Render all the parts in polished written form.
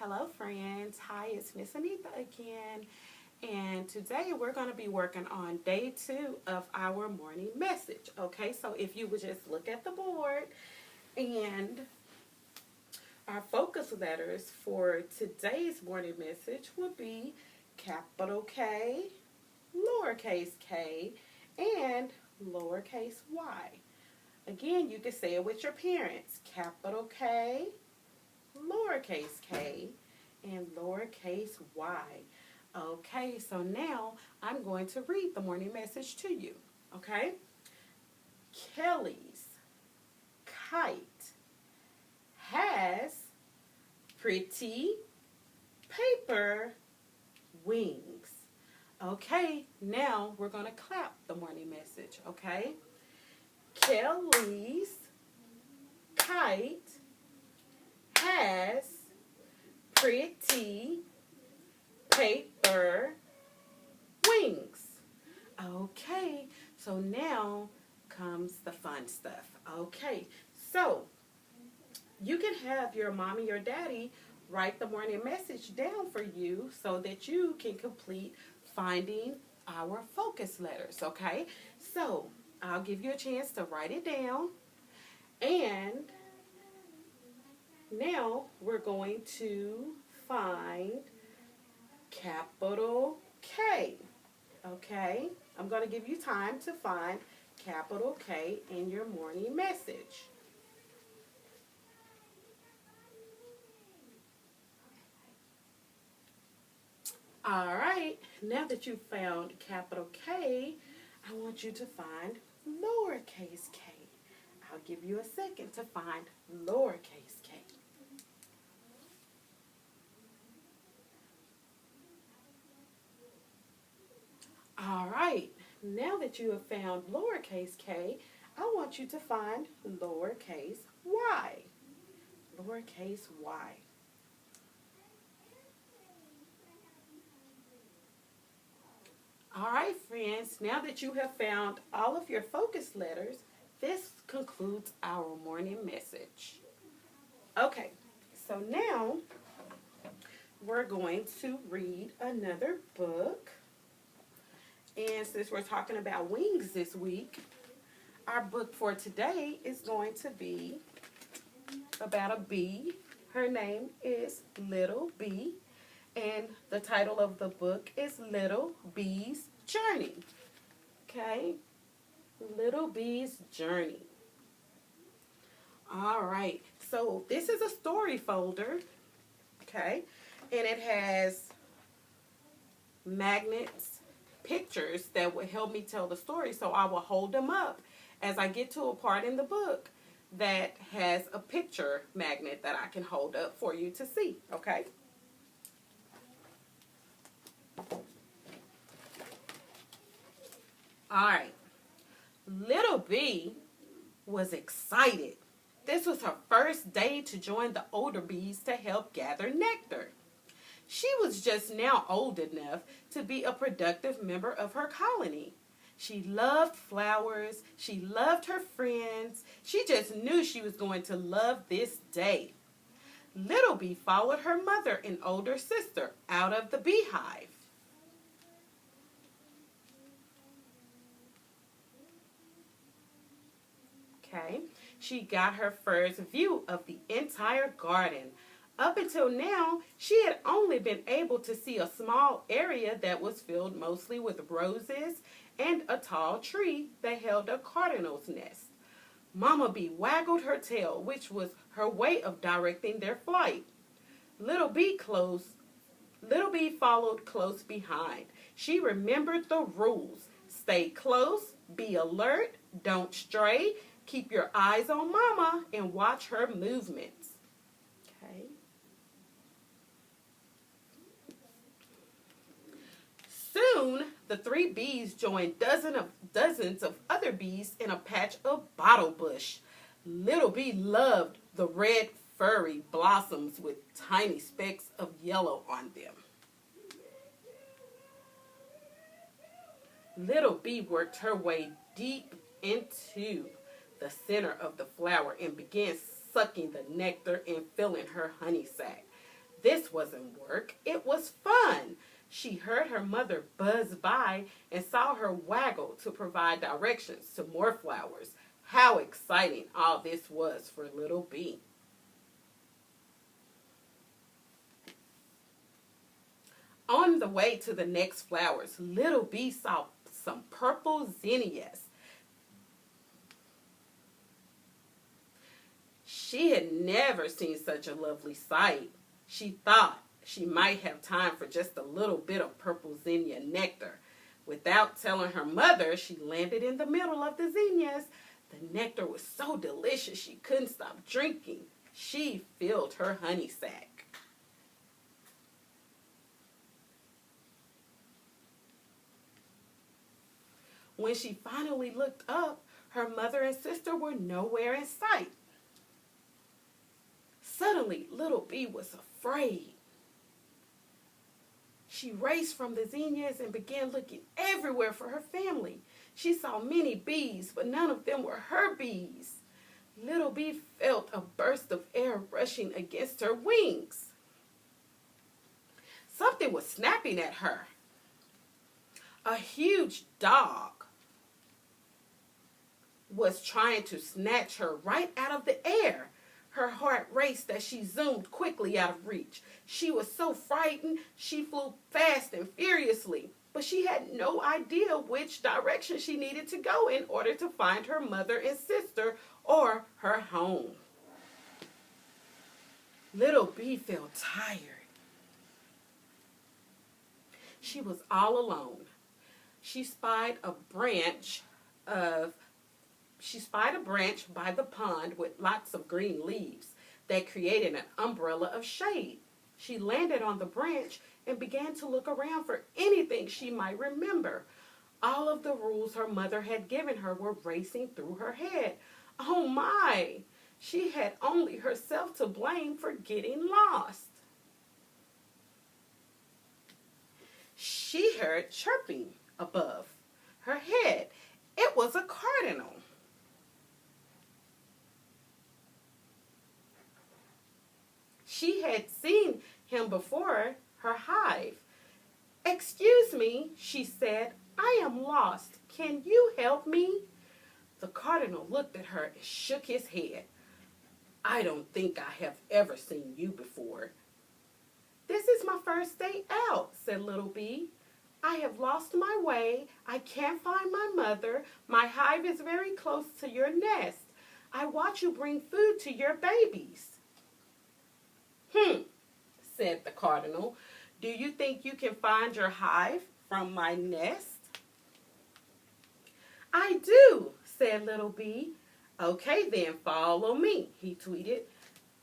Hello friends, hi, it's Miss Anita again, and today we're going to be working on day 2 of our morning message. Okay, so if you would just look at the board, and our focus letters for today's morning message would be capital K, lowercase k, and lowercase y. Again, you can say it with your parents, capital K, lowercase k, and lowercase y. Okay, so now I'm going to read the morning message to you. Okay? Kelly's kite has pretty paper wings. Okay, now we're going to clap the morning message. Okay? Kelly's kite has pretty paper wings. Okay, so now comes the fun stuff. Okay, so you can have your mommy or daddy write the morning message down for you so that you can complete finding our focus letters. Okay, so I'll give you a chance to write it down, and now we're going to find capital K. Okay? I'm going to give you time to find capital K in your morning message. All right. Now that you've found capital K, I want you to find lowercase k. I'll give you a second to find lowercase k. All right, now that you have found lowercase k, I want you to find lowercase y. Lowercase y. All right, friends, now that you have found all of your focus letters, this concludes our morning message. Okay, so now we're going to read another book. And since we're talking about wings this week, our book for today is going to be about a bee. Her name is Little Bee, and the title of the book is Little Bee's Journey. Okay? Little Bee's Journey. All right. So this is a story folder, okay? And it has magnets, pictures that will help me tell the story. So I will hold them up as I get to a part in the book that has a picture magnet that I can hold up for you to see, okay? All right. Little Bee was excited. This was her first day to join the older bees to help gather nectar. She was just now old enough to be a productive member of her colony. She loved flowers. She loved her friends. She just knew she was going to love this day. Little Bee followed her mother and older sister out of the beehive. Okay, she got her first view of the entire garden. Up until now, she had only been able to see a small area that was filled mostly with roses and a tall tree that held a cardinal's nest. Mama Bee waggled her tail, which was her way of directing their flight. Little Bee followed close behind. She remembered the rules. Stay close, be alert, don't stray, keep your eyes on Mama, and watch her movements. Okay. Soon, the 3 bees joined dozens of other bees in a patch of bottle bush. Little Bee loved the red furry blossoms with tiny specks of yellow on them. Little Bee worked her way deep into the center of the flower and began sucking the nectar and filling her honey sac. This wasn't work, it was fun. She heard her mother buzz by and saw her waggle to provide directions to more flowers. How exciting all this was for little Bee. On the way to the next flowers, little Bee saw some purple zinnias. She had never seen such a lovely sight. She thought she might have time for just a little bit of purple zinnia nectar. Without telling her mother, she landed in the middle of the zinnias. The nectar was so delicious she couldn't stop drinking. She filled her honey sack. When she finally looked up, her mother and sister were nowhere in sight. Suddenly, little Bee was afraid. She raced from the zinnias and began looking everywhere for her family. She saw many bees, but none of them were her bees. Little Bee felt a burst of air rushing against her wings. Something was snapping at her. A huge dog was trying to snatch her right out of the air. Her heart raced as she zoomed quickly out of reach. She was so frightened, she flew fast and furiously, but she had no idea which direction she needed to go in order to find her mother and sister or her home. Little Bee felt tired. She was all alone. She spied a branch by the pond with lots of green leaves that created an umbrella of shade. She landed on the branch and began to look around for anything she might remember. All of the rules her mother had given her were racing through her head. Oh my! She had only herself to blame for getting lost. She heard chirping above her head. It was a cardinal. She had seen him before her hive. "Excuse me," she said, "I am lost. Can you help me?" The cardinal looked at her and shook his head. "I don't think I have ever seen you before." "This is my first day out," said Little Bee. "I have lost my way. I can't find my mother. My hive is very close to your nest. I watch you bring food to your babies." Said the cardinal. "Do you think you can find your hive from my nest?" "I do," said Little Bee. "Okay then, follow me," he tweeted.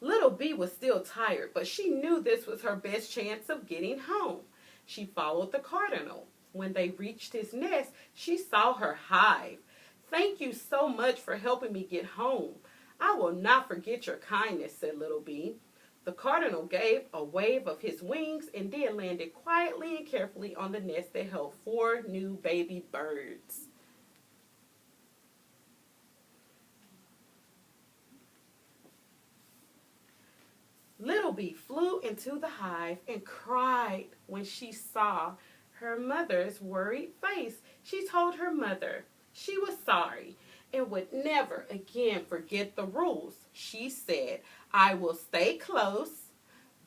Little Bee was still tired, but she knew this was her best chance of getting home. She followed the cardinal. When they reached his nest, she saw her hive. "Thank you so much for helping me get home. I will not forget your kindness," said Little Bee. The cardinal gave a wave of his wings and then landed quietly and carefully on the nest that held 4 new baby birds. Little Bee flew into the hive and cried when she saw her mother's worried face. She told her mother she was sorry and would never again forget the rules. She said, "I will stay close,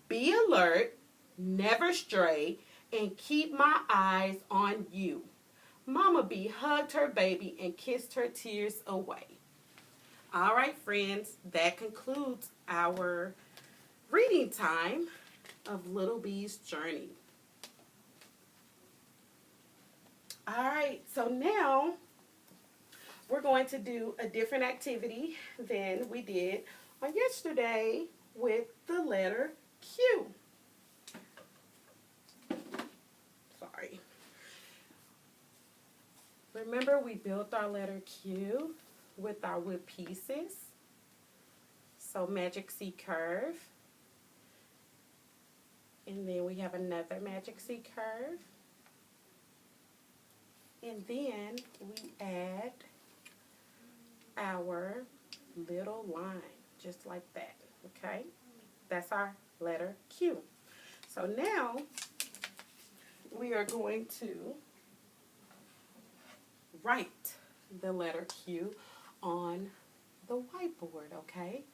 be alert, never stray, and keep my eyes on you." Mama Bee hugged her baby and kissed her tears away. All right, friends, that concludes our reading time of Little Bee's journey. All right, so now we're going to do a different activity than we did on yesterday with the letter Q. Sorry. Remember, we built our letter Q with our wood pieces. So Magic C curve. And then we have another Magic C curve. And then we add our little line, just like that, okay? That's our letter Q. So now we are going to write the letter Q on the whiteboard, okay?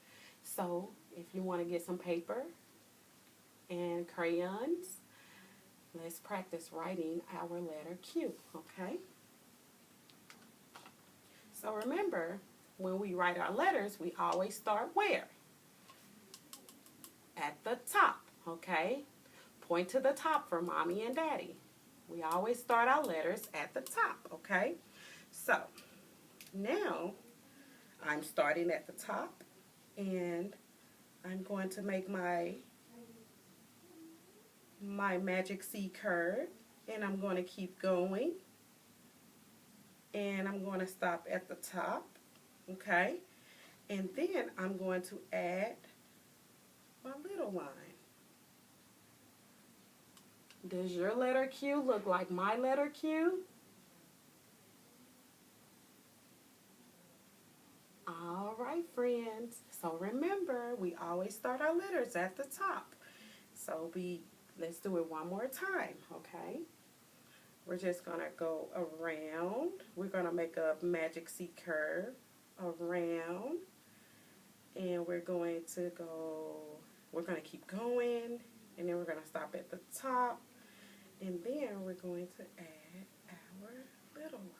So if you want to get some paper and crayons, let's practice writing our letter Q, okay? So remember, when we write our letters, we always start where? At the top, okay? Point to the top for mommy and daddy. We always start our letters at the top, okay? So now I'm starting at the top, and I'm going to make my magic C curve, and I'm going to keep going, and I'm going to stop at the top, okay? And then I'm going to add my little line. Does your letter Q look like my letter Q? All right, friends. So remember, we always start our letters at the top. So let's do it one more time, okay? We're just going to go around. We're going to make a magic C curve around. And we're going to keep going. And then we're going to stop at the top. And then we're going to add our little line.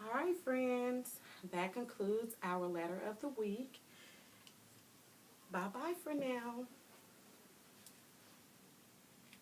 All right, friends. That concludes our letter of the week. Bye-bye for now.